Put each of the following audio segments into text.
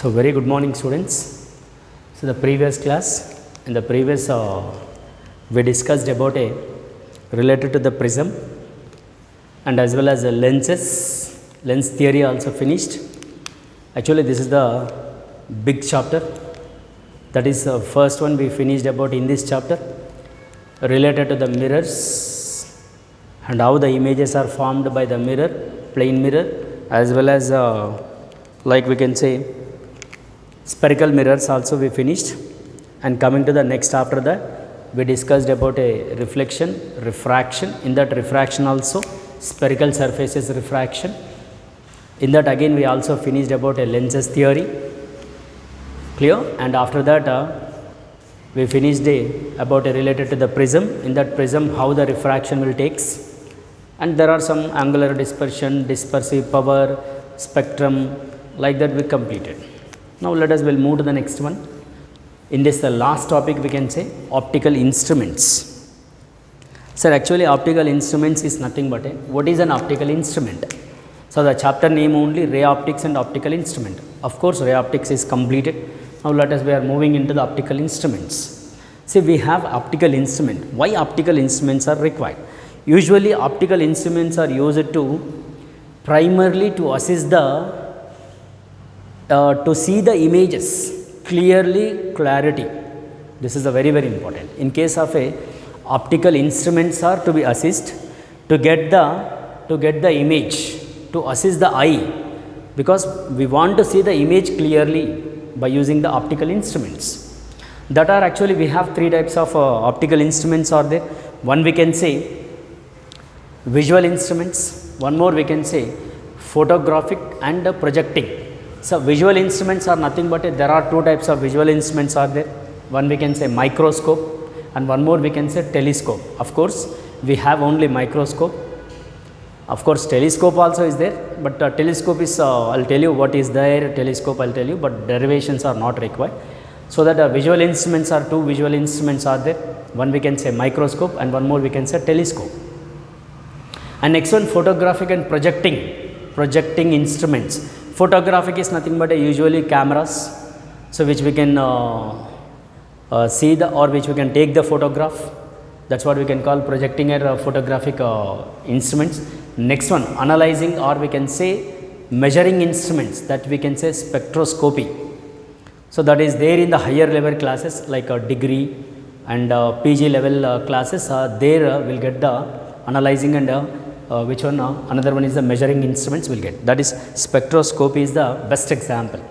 So, very good morning students. So, the previous class, in the previous we discussed about a related to the prism and as well as the lenses, lens theory also finished. Actually, this is the big chapter, that is the first one we finished about in this chapter, related to the mirrors and how the images are formed by the mirror, plane mirror, as well as like we can say spherical mirrors also we finished. And coming to the next, after that we discussed about a reflection, refraction. In that refraction also spherical surfaces refraction. In that again we also finished about a lenses theory, clear. And after that we finished about a related to the prism. In that prism how the refraction will takes, and there are some angular dispersion, dispersive power, spectrum, like that we completed. Now let us will move to the next one. In this the last topic we can say optical instruments. Sir, actually optical instruments is nothing but what is an optical instrument? So the chapter name only ray optics and optical instrument. Of course ray optics is completed. Now let us we are moving into the optical instruments. See, we have optical instrument. Why optical instruments are required? Usually optical instruments are used to primarily to assist the to see the images clearly, clarity. This is a very important. In case of a optical instruments are to be assist to get the image, to assist the eye, because we want to see the image clearly by using the optical instruments. That are actually we have three types of optical instruments are there. One we can say visual instruments, one more we can say photographic and projecting. So visual instruments are nothing but there are two types of visual instruments are there. One we can say microscope and one more we can say telescope. Of course we have only microscope. Of course telescope also is there, but telescope is I'll tell you what is there, telescope I'll tell you, but derivations are not required. So that visual instruments are two visual instruments are there. One we can say microscope and one more we can say telescope. And next one photographic and projecting instruments. Photographic is nothing but usually cameras, so which we can see the or which we can take the photograph. That's what we can call projecting or photographic instruments. Next one analyzing or we can say measuring instruments, that we can say spectroscopy. So that is there in the higher level classes like degree and PG level classes. There will get the analyzing and which one another one is the measuring instruments will get, that is spectroscopy is the best example.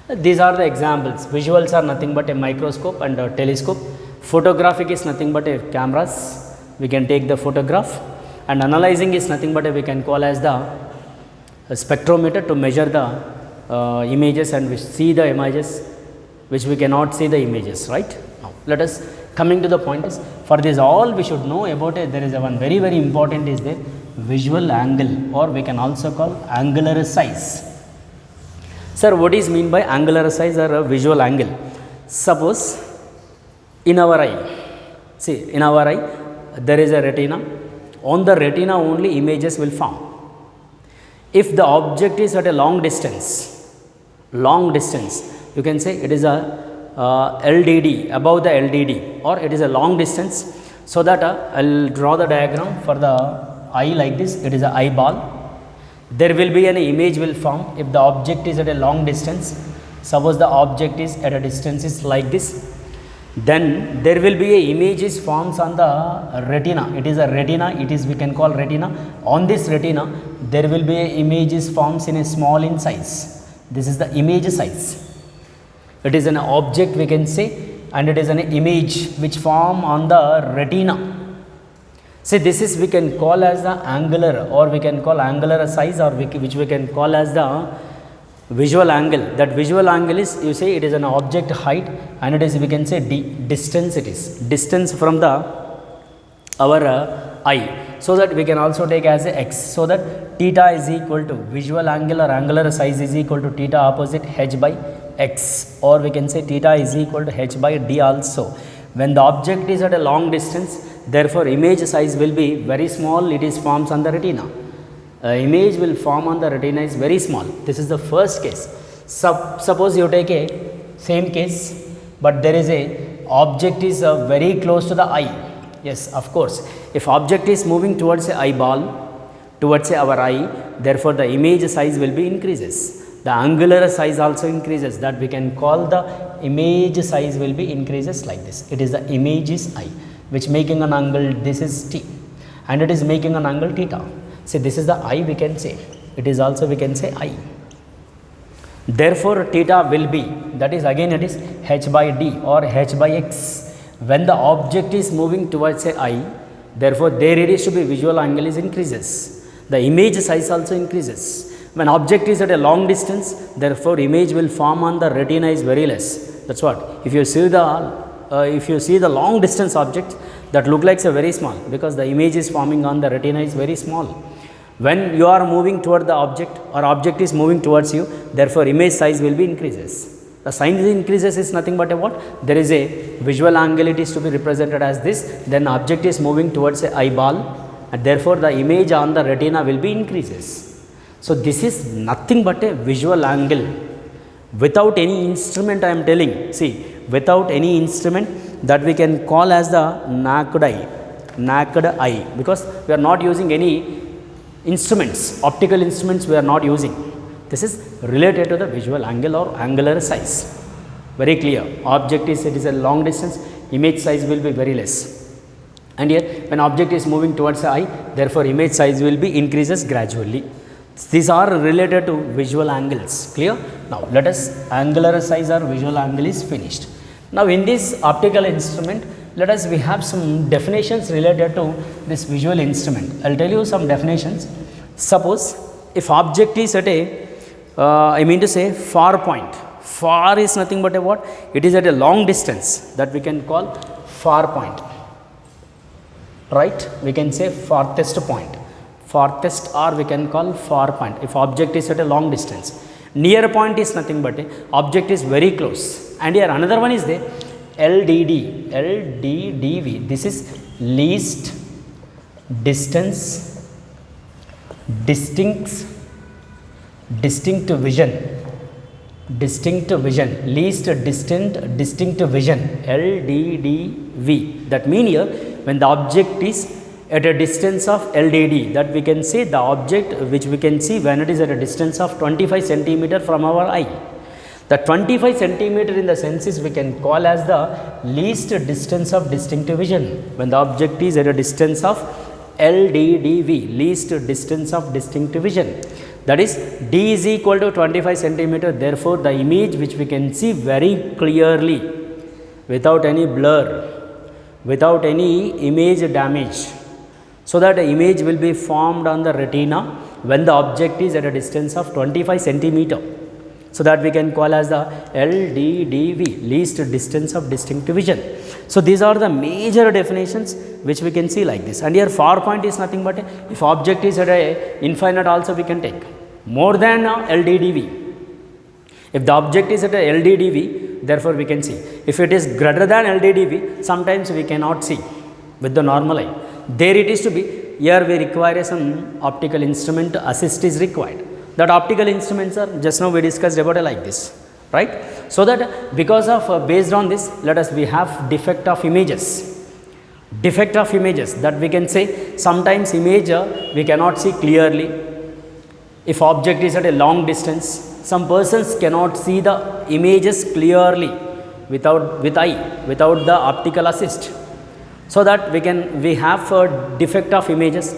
These are the examples. Visuals are nothing but a microscope and a telescope. Photographic is nothing but a cameras, we can take the photograph, and analyzing is nothing but we can call as the spectrometer to measure the images and we see the images which we cannot see the images, right? Now let us coming to the point is, for this all we should know about it. There is a one very important is there, visual angle, or we can also call angular size. Sir, what is mean by angular size or a visual angle? Suppose in our eye, see in our eye there is a retina. On the retina only images will form. If the object is at a long distance, you can say it is a LDD, above the LDD, or it is a long distance. So that I'll draw the diagram for the eye like this. It is an eyeball. There will be an image will form if the object is at a long distance. Suppose the object is at a distance is like this, then there will be a image is forms on the retina. It is a retina, it is we can call retina. On this retina there will be a image is forms in a small in size. This is the image size. It is an object we can say, and it is an image which form on the retina. See, this is we can call as the angular, or we can call angular size, or which we can call as the visual angle. That visual angle is, you say it is an object height, and it is we can say distance, it is distance from the our eye. So that we can also take as a x. So that theta is equal to visual angle or angular size is equal to theta opposite h by x, or we can say theta is equal to h by d also. When the object is at a long distance, therefore image size will be very small, it is forms on the retina. Image will form on the retina is very small. This is the first case. Suppose you take a same case, but there is a object is very close to the eye. Yes, of course, if object is moving towards a eyeball, towards our eye, therefore the image size will be increases. The angular size also increases, that we can call the image size will be increases like this. It is the image is I, which making an angle, this is T, and it is making an angle theta. See, this is the I, we can say, it is also we can say I. Therefore theta will be, that is again it is h by d or h by x. When the object is moving towards a I, therefore there it is to be visual angle is increases. The image size also increases. When object is at a long distance, therefore image will form on the retina is very less. That's what. If you see the long distance object, that look like a very small, because the image is forming on the retina is very small. When you are moving toward the object or object is moving towards you, therefore image size will be increases. The size increases is nothing but a what? There is a visual angle, it is to be represented as this. Then object is moving towards a eyeball, and therefore the image on the retina will be increases. So this is nothing but a visual angle without any instrument. I am telling, see, without any instrument, that we can call as the naked eye, because we are not using any instruments, optical instruments we are not using. This is related to the visual angle or angular size. Very clear. Object is, it is a long distance, image size will be very less. And here when object is moving towards the eye, therefore image size will be increases gradually. These are related to visual angles. Clear? Now let us, angular size or visual angle is finished. Now in this optical instrument, let us, we have some definitions related to this visual instrument. I will tell you some definitions. Suppose if object is at a, I mean to say far point. Far is nothing but a what? It is at a long distance, that we can call far point. Right? We can say farthest point. Farthest, or we can call far point if object is at a long distance. Near point is nothing but a object is very close. And here another one is there, LDDV. This is least distance distinct vision. Distinct vision, least distinct vision, LDDV. That mean here when the object is at a distance of LDD, that we can say the object which we can see when it is at a distance of 25 centimeter from our eye. The 25 centimeter in the senses we can call as the least distance of distinct vision. When the object is at a distance of LDDV, least distance of distinct vision. That is D is equal to 25 centimeter. Therefore, the image which we can see very clearly without any blur, without any image damage. So that the image will be formed on the retina when the object is at a distance of 25 centimeter. So that we can call as the LDDV, least distance of distinct vision. So these are the major definitions which we can see like this. And here far point is nothing but if object is at a infinite also we can take more than LDDV. If the object is at a LDDV, therefore we can see. If it is greater than LDDV, sometimes we cannot see with the normal eye. There it is to be, here we require some optical instrument assist is required. That optical instruments are, just now we discussed about it like this, right? So that because of, based on this, let us, we have defect of images. Defect of images, that we can say sometimes image we cannot see clearly. If object is at a long distance, some persons cannot see the images clearly without the optical assist. So that we have a defect of images.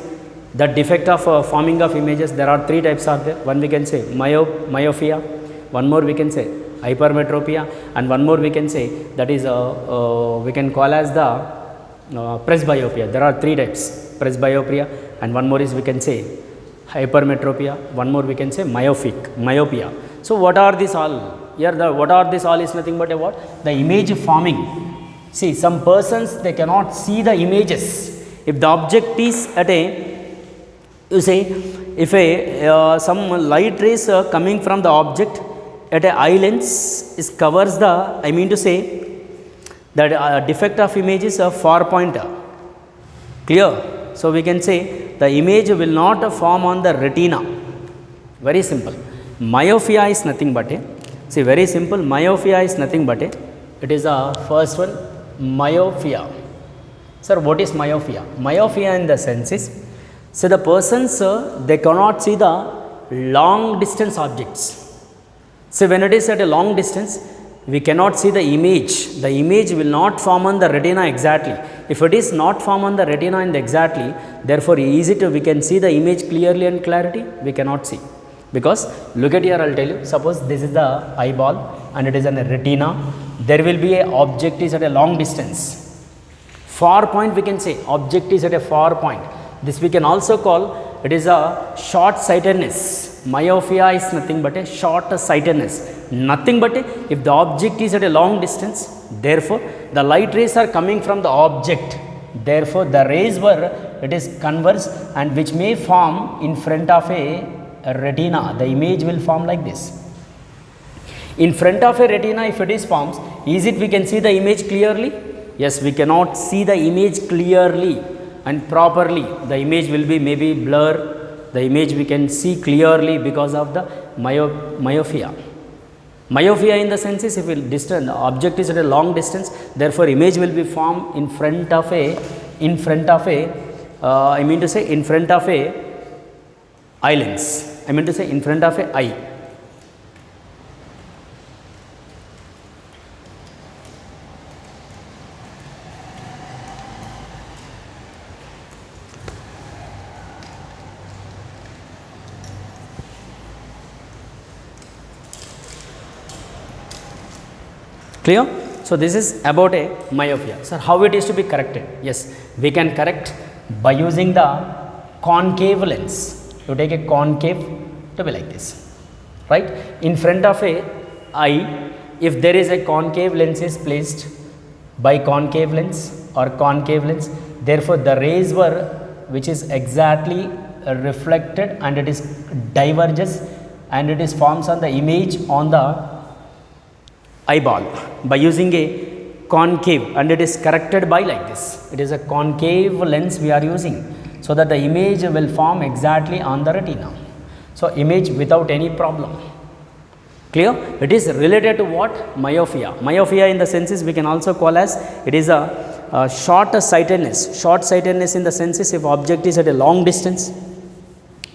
The defect of forming of images, there are three types are there. One we can say myopia, one more we can say hypermetropia, and one more we can say that is we can call as the presbyopia. There are three types, presbyopia, and one more is we can say hypermetropia, one more we can say myopia. So what are these all? Here the what are these all is nothing but a what? The image forming. See, some persons they cannot see the images. If the object is at a, you say, if some light rays coming from the object at a eye lens is covers the, I mean to say, that defect of image is a far pointer. Clear? So we can say the image will not form on the retina. Very simple. Myopia is nothing but a, See, very simple, myopia is nothing but it is the first one, myopia. Sir, what is myopia? Myopia in the sense is, so the persons, they cannot see the long distance objects. So when it is at a long distance, we cannot see the image. The image will not form on the retina exactly. If it is not form on the retina and exactly, therefore we can see the image clearly and clarity, we cannot see. Because look at here, I will tell you, suppose this is the eyeball and it is on a retina, there will be a object is at a long distance. Far point we can say, object is at a far point. This we can also call, it is a short sightedness. Myopia is nothing but a short sightedness. Nothing but if the object is at a long distance, therefore the light rays are coming from the object. Therefore the rays were, it is converse and which may form in front of a retina. The image will form like this. In front of a retina, if it is forms, is it we can see the image clearly? Yes, we cannot see the image clearly and properly. The image will be maybe blur. The image we can see clearly because of the myopia. Myopia in the sense is, if the object is at a long distance, therefore image will be formed in front of a eye lens. I mean to say in front of a eye. Clear? So this is about a myopia. So how it is to be corrected? Yes, we can correct by using the concave lens. You take a concave to be like this, right? In front of a eye, if there is a concave lens is placed by concave lens or concave lens, therefore the rays were which is exactly reflected and it is diverges and it is forms on the image on the eyeball by using a concave, and it is corrected by like this. It is a concave lens we are using, so that the image will form exactly on the retina. So image without any problem. Clear? It is related to what? Myopia. Myopia in the senses we can also call as, it is a short sightedness. Short sightedness in the senses if object is at a long distance,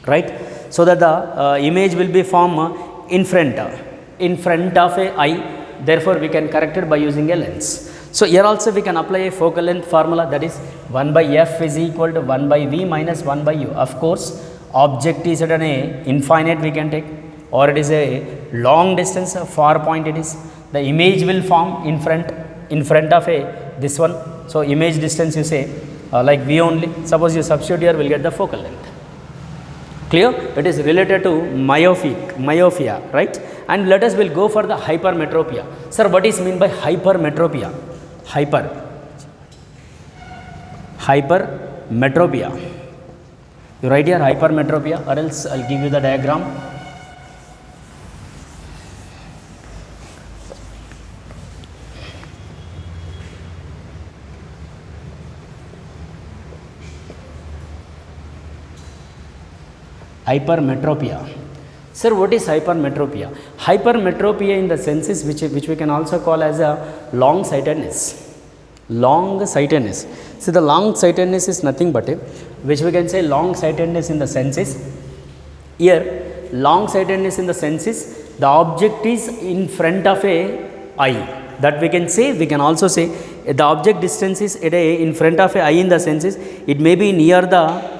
right? So that the image will be formed in front of a eye. Therefore we can correct it by using a lens. So here also we can apply a focal length formula, that is 1 by f is equal to 1 by v minus 1 by u. Of course, object is at an infinite we can take, or it is a long distance, a far point it is. The image will form in front of a this one. So image distance you say like v only. Suppose you substitute here, will get the focal length. Clear? It is related to myopia, right? And let us will go for the hypermetropia. Sir, what is mean by hypermetropia? Hypermetropia. You write here hypermetropia, or else I'll give you the diagram. Hypermetropia. Sir, what is hypermetropia? Hypermetropia in the senses which we can also call as a long sightedness. Long sightedness. See, the long sightedness is nothing but which we can say long sightedness in the senses. Here, long sightedness in the senses, the object is in front of a eye. That we can say. We can also say the object distance is in front of a eye in the senses. It may be near the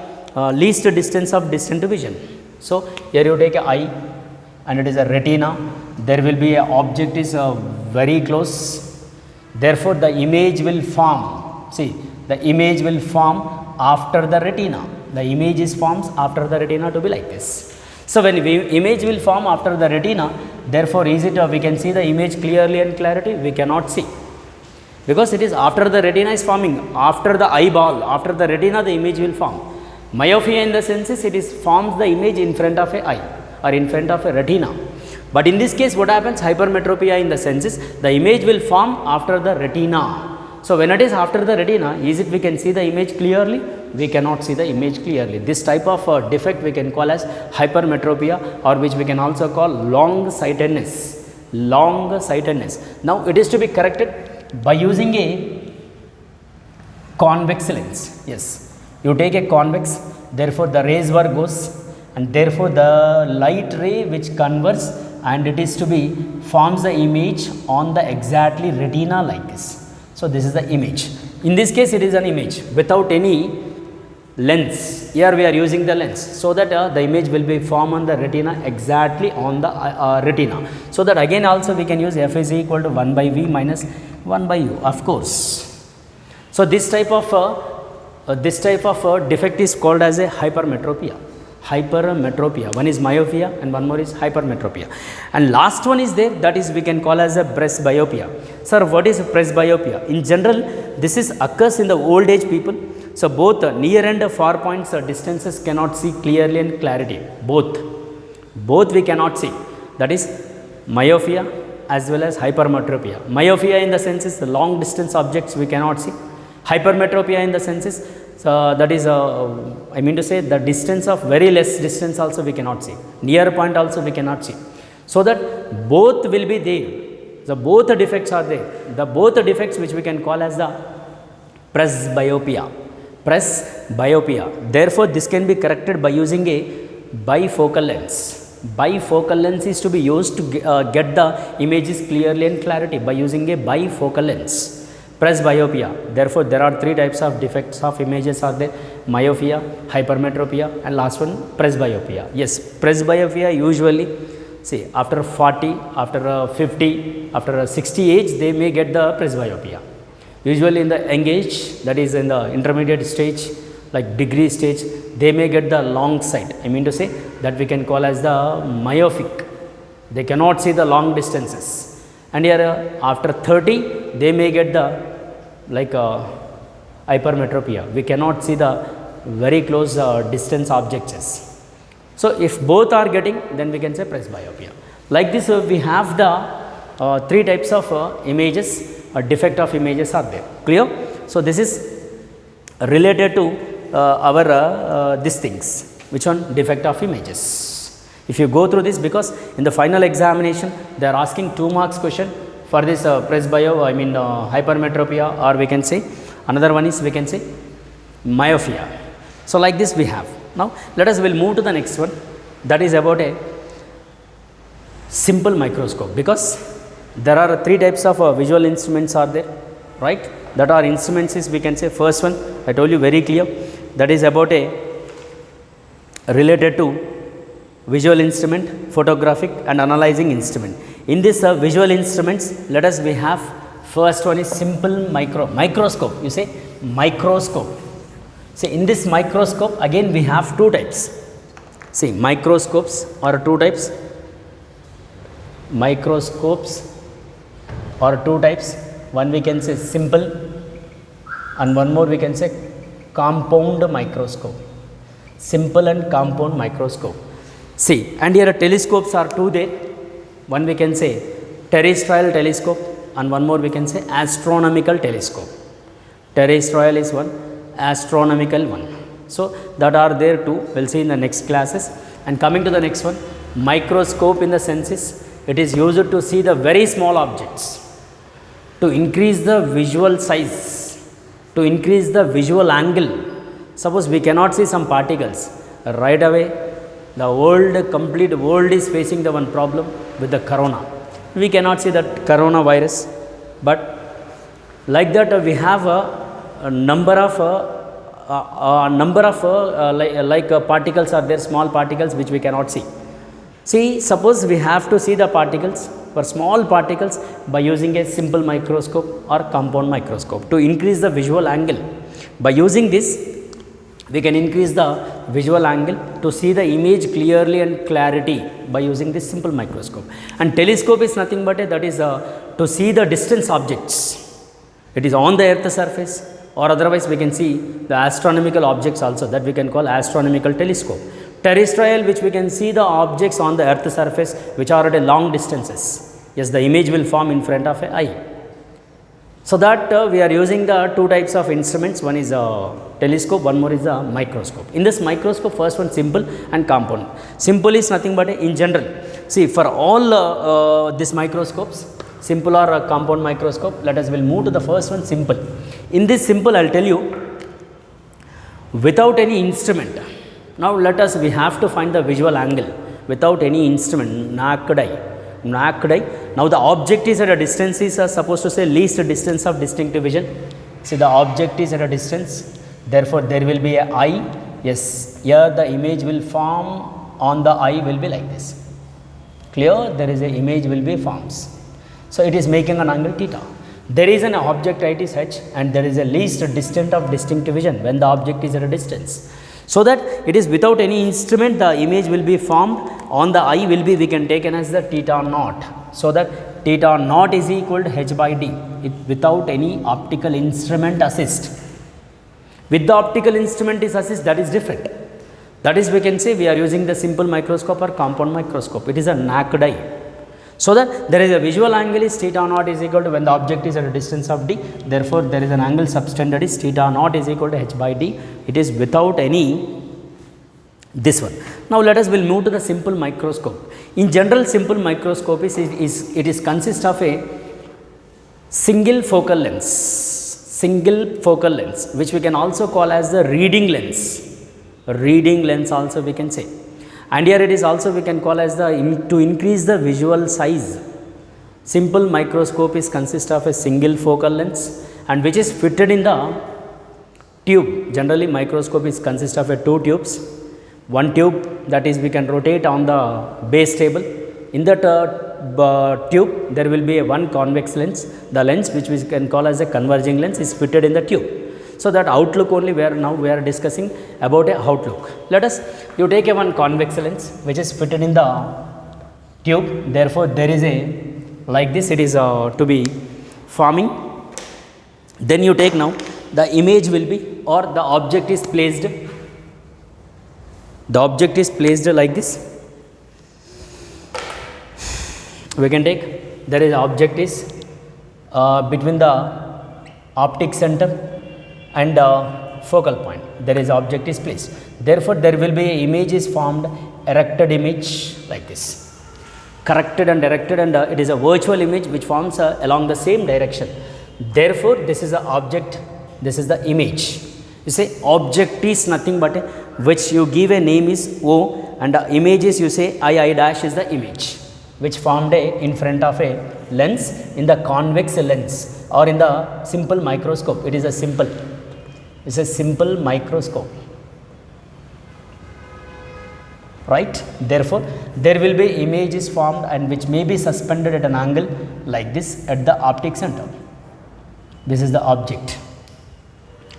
least distance of distant vision. So here you take a eye and it is a retina. There will be a object is very close. Therefore the image will form. See, the image will form after the retina. The image is forms after the retina to be like this. So when image will form after the retina, therefore is it we can see the image clearly and clarity? We cannot see, because it is after the retina is forming, after the eyeball, after the retina the image will form. Myopia in the senses, it is forms the image in front of a eye or in front of a retina. But in this case what happens? Hypermetropia in the senses, the image will form after the retina. So when it is after the retina, is it we can see the image clearly? We cannot see the image clearly. This type of defect we can call as hypermetropia, or which we can also call long sightedness. long sightedness. Now it is to be corrected by using a convex lens. Yes, you take a convex, therefore the rays were goes, and therefore the light ray which converts, and it is to be forms the image on the exactly retina like this. So this is the image. In this case it is an image without any lens. Here we are using the lens, so that the image will be formed on the retina, exactly on the retina. So that again also we can use f is equal to 1 by v minus 1 by u, of course. So this type of defect is called as a hypermetropia. Hypermetropia. One is myopia and one more is hypermetropia. And last one is there, that is we can call as a presbyopia. Sir, what is presbyopia? In general, this is occurs in the old age people. So both near and far points distances cannot see clearly and clarity. Both we cannot see. That is myopia as well as hypermetropia. Myopia in the sense is the long distance objects we cannot see. Hypermetropia in the sense is that is I mean to say the distance of very less distance also we cannot see. Near point also we cannot see. So that both will be there. So both the defects are there. The both the defects which we can call as the presbyopia. Therefore this can be corrected by using a bifocal lens. Bifocal lens is to be used to get the images clearly and clarity by using a bifocal lens. Presbyopia. Therefore there are three types of defects of images are there: myopia, hypermetropia, and last one presbyopia. Yes, presbyopia usually see after 40, after 50, after 60 age they may get the presbyopia. Usually in the young age, that is in the intermediate stage, like degree stage, they may get the long sight. I mean to say that we can call as the myopic. They cannot see the long distances. And here after 30, they may get the like hypermetropia. We cannot see the very close distance objects. So if both are getting, then we can say presbyopia. Like this, we have the three types of images. A defect of images are there. Clear? So this is related to our these things. Which one? Defect of images. If you go through this, because in the final examination they are asking 2 marks question for this hypermetropia, or we can say another one is we can say myopia. So like this we have. Now let us will move to the next one, that is about a simple microscope, because there are three types of visual instruments are there, right? That are instruments is we can say first one I told you very clear, that is about a related to visual instrument, photographic and analyzing instrument. In this visual instruments, let us we have first one is simple microscope. You say microscope. See, in this microscope again we have two types. See, microscopes are two types. Microscopes or two types. One we can say simple and one more we can say compound microscope. Simple and compound microscope. See, and here telescopes are two there. One we can say terrestrial telescope and one more we can say astronomical telescope. Terrestrial is one, astronomical one. So that are there too. We'll see in the next classes. And coming to the next one, microscope in the senses, it is used to see the very small objects, to increase the visual size, to increase the visual angle. Suppose we cannot see some particles, right away the complete world is facing the one problem with the corona. We cannot see that coronavirus, but like that we have a number of particles are there, small particles which we cannot see. See, suppose we have to see the particles, for small particles, by using a simple microscope or compound microscope to increase the visual angle. By using this, we can increase the visual angle to see the image clearly and clarity by using this simple microscope. And telescope is nothing but that is to see the distance objects. It is on the earth surface, or otherwise we can see the astronomical objects also, that we can call astronomical telescope. Terrestrial, which we can see the objects on the earth surface which are at a long distances. Yes, the image will form in front of an eye. So that we are using the two types of instruments. One is a telescope, one more is a microscope. In this microscope, first one simple and compound. Simple is nothing but in general. See, for all these microscopes, simple or compound microscope, let us will move to the first one, simple. In this simple, I will tell you, without any instrument. Now let us, we have to find the visual angle without any instrument, naked eye. Now the object is at a distance, is supposed to say least distance of distinctive vision. See, the object is at a distance, therefore there will be a eye. Yes, here the image will form on the eye will be like this. Clear? There is a image will be forms. So it is making an angle theta. There is an object height is h, and there is a least distance of distinctive vision when the object is at a distance. So that it is without any instrument, the image will be formed on the eye will be, we can take as the theta naught. So that theta naught is equal to h by d, without any optical instrument assist. With the optical instrument is assist, that is different. That is, we can say we are using the simple microscope or compound microscope. It is a naked eye. So that there is a visual angle is theta naught is equal to when the object is at a distance of d. Therefore, there is an angle subtended is theta naught is equal to h by d. It is without any this one. Now let us will move to the simple microscope. In general, simple microscope is consist of a single focal lens, which we can also call as the reading lens also we can say. And here it is also we can call as the to increase the visual size. Simple microscope is consist of a single focal lens and which is fitted in the tube. Generally microscope is consist of a two tubes. One tube, that is we can rotate on the base table. In that tube there will be a one convex lens. The lens which we can call as a converging lens is fitted in the tube. So that outlook only we are discussing about a outlook. Let us, you take a one convex lens which is fitted in the tube. Therefore there is a like this, it is to be forming. Then you take now the image will be, or the object is placed. The object is placed like this. We can take, there is object is between the optic center and focal point. There is object is placed. Therefore, there will be a image is formed, erected image like this. Corrected and erected, and it is a virtual image which forms along the same direction. Therefore, this is the object, this is the image. You say object is nothing but a, which you give a name is O, and the image is you say I dash is the image which formed in front of a lens in the convex lens or in the simple microscope. It is a simple, it's a simple microscope, right? Therefore, there will be image is formed and which may be suspended at an angle like this at the optic center. This is the object.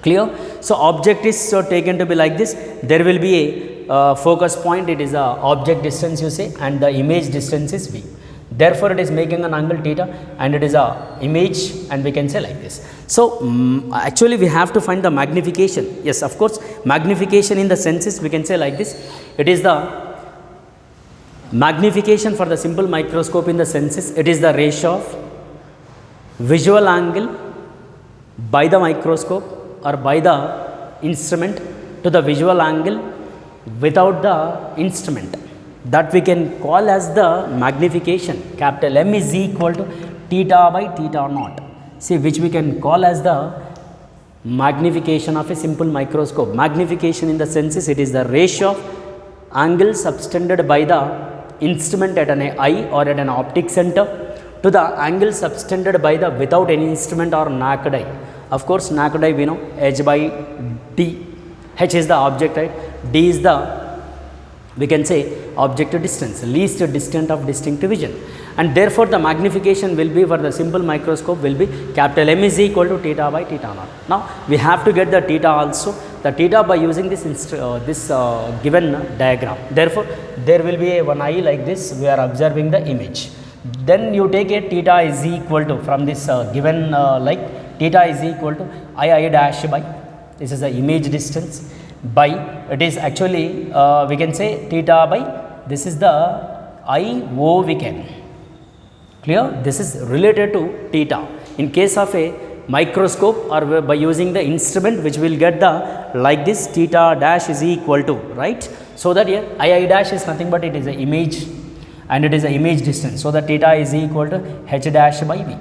Clear? So object is taken to be like this. There will be a focus point, it is a object distance you say, and the image distance is V. Therefore, it is making an angle theta and it is a image, and we can say like this. So actually we have to find the magnification. Yes, of course, magnification in the senses we can say like this. It is the magnification for the simple microscope in the senses. It is the ratio of visual angle by the microscope or by the instrument to the visual angle without the instrument. That we can call as the magnification. Capital M is equal to theta by theta naught. See, which we can call as the magnification of a simple microscope. Magnification in the senses, it is the ratio of angle subtended by the instrument at an eye or at an optic center to the angle subtended by the without any instrument or naked eye. Of course, naked eye we know h by d. H is the object height, d is the we can say object distance, least distant of distinctive vision, and therefore the magnification will be for the simple microscope will be capital M is equal to theta by theta naught. Now we have to get the theta also, the theta by using this given diagram. Therefore, there will be a one eye like this, we are observing the image. Then you take a theta is equal to from this given like theta is equal to I dash by, this is the image distance, by it is actually we can say theta by this is the I O we can. Clear? This is related to theta. In case of a microscope or by using the instrument which will get the like this theta dash is equal to, right? So that here I dash is nothing but it is an image and it is the image distance. So, the theta is equal to h dash by v.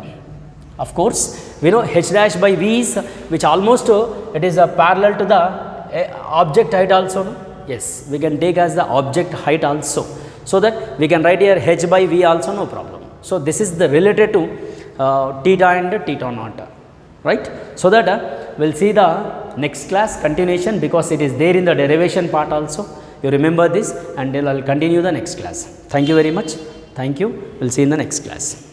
Of course, we know h dash by v is which almost it is parallel to the object height also. No? Yes, we can take as the object height also. So, that we can write here h by v also, no problem. So, this is the related to theta and theta naught, right. So, that we will see the next class continuation, because it is there in the derivation part also. You remember this, and then I will continue the next class. Thank you very much. Thank you. We will see in the next class.